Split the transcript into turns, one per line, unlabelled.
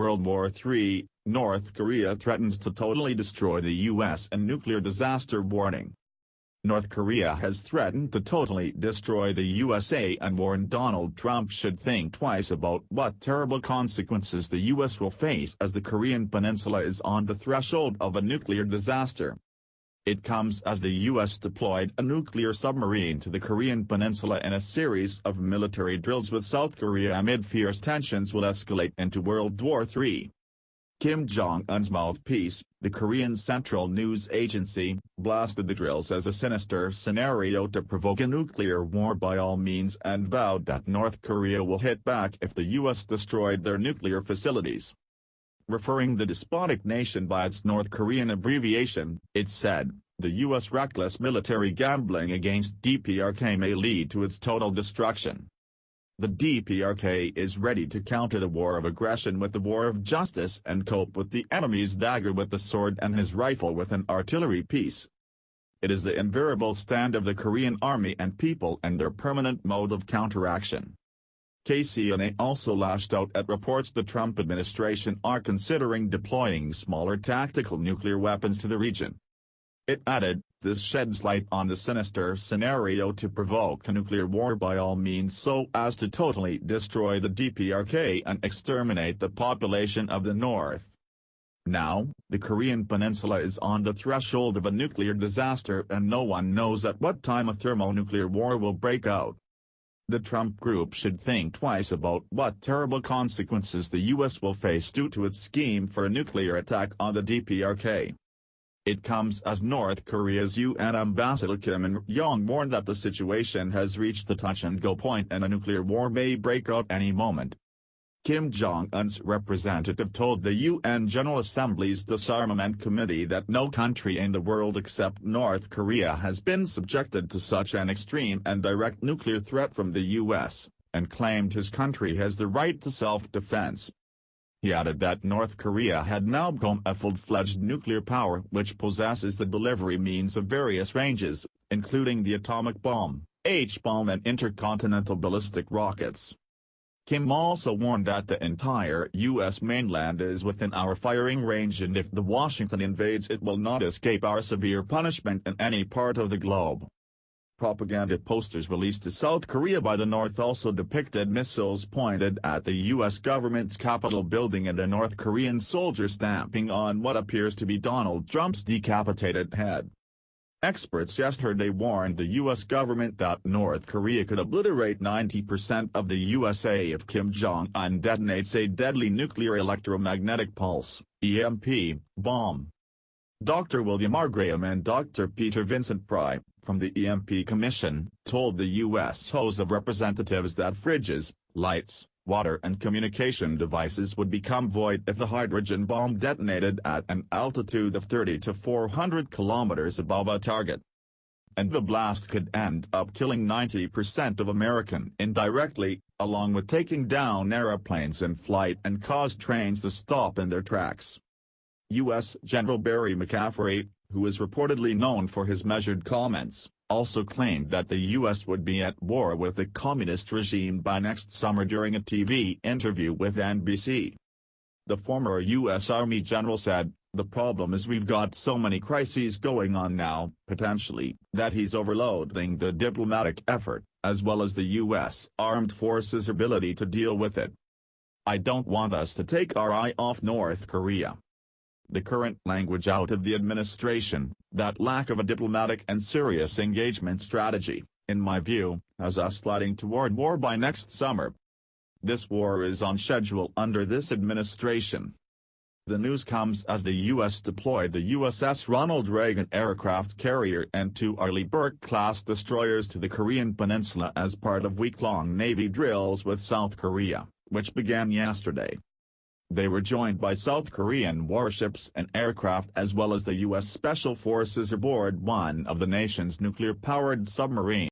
World War III, North Korea threatens to totally destroy the U.S. and nuclear disaster warning. North Korea has threatened to totally destroy the USA and warned Donald Trump should think twice about what terrible consequences the U.S. will face as the Korean Peninsula is on the threshold of a nuclear disaster. It comes as the U.S. deployed a nuclear submarine to the Korean Peninsula in a series of military drills with South Korea amid fears tensions will escalate into World War III. Kim Jong-un's mouthpiece, the Korean Central News Agency, blasted the drills as a sinister scenario to provoke a nuclear war by all means and vowed that North Korea will hit back if the U.S. destroyed their nuclear facilities. Referring the despotic nation by its North Korean abbreviation, it said, the U.S. reckless military gambling against DPRK may lead to its total destruction. The DPRK is ready to counter the war of aggression with the war of justice and cope with the enemy's dagger with the sword and his rifle with an artillery piece. It is the invariable stand of the Korean army and people and their permanent mode of counteraction. KCNA also lashed out at reports the Trump administration are considering deploying smaller tactical nuclear weapons to the region. It added, this sheds light on the sinister scenario to provoke a nuclear war by all means so as to totally destroy the DPRK and exterminate the population of the North. Now, the Korean Peninsula is on the threshold of a nuclear disaster and no one knows at what time a thermonuclear war will break out. The Trump group should think twice about what terrible consequences the U.S. will face due to its scheme for a nuclear attack on the DPRK. It comes as North Korea's UN Ambassador Kim Yong warned that the situation has reached the touch-and-go point and a nuclear war may break out any moment. Kim Jong-un's representative told the UN General Assembly's Disarmament Committee that no country in the world except North Korea has been subjected to such an extreme and direct nuclear threat from the U.S., and claimed his country has the right to self-defense. He added that North Korea had now become a full-fledged nuclear power which possesses the delivery means of various ranges, including the atomic bomb, H-bomb and intercontinental ballistic rockets. Kim also warned that the entire U.S. mainland is within our firing range and if the Washington invades it will not escape our severe punishment in any part of the globe. Propaganda posters released to South Korea by the North also depicted missiles pointed at the U.S. government's Capitol building and a North Korean soldier stamping on what appears to be Donald Trump's decapitated head. Experts yesterday warned the U.S. government that North Korea could obliterate 90% of the USA if Kim Jong-un detonates a deadly nuclear electromagnetic pulse, EMP, bomb. Dr. William R. Graham and Dr. Peter Vincent Pry, from the EMP Commission, told the U.S. House of Representatives that fridges, lights, water and communication devices would become void if the hydrogen bomb detonated at an altitude of 30 to 400 kilometers above a target. And the blast could end up killing 90% of Americans indirectly, along with taking down airplanes in flight and cause trains to stop in their tracks. U.S. General Barry McCaffrey, who is reportedly known for his measured comments, also claimed that the U.S. would be at war with the communist regime by next summer during a TV interview with NBC. The former U.S. Army general said, "The problem is we've got so many crises going on now, potentially, that he's overloading the diplomatic effort, as well as the U.S. Armed Forces' ability to deal with it. I don't want us to take our eye off North Korea." The current language out of the administration, that lack of a diplomatic and serious engagement strategy, in my view, has us sliding toward war by next summer. This war is on schedule under this administration. The news comes as the U.S. deployed the USS Ronald Reagan aircraft carrier and 2 Arleigh Burke-class destroyers to the Korean Peninsula as part of week-long Navy drills with South Korea, which began yesterday. They were joined by South Korean warships and aircraft as well as the U.S. Special Forces aboard one of the nation's nuclear-powered submarines.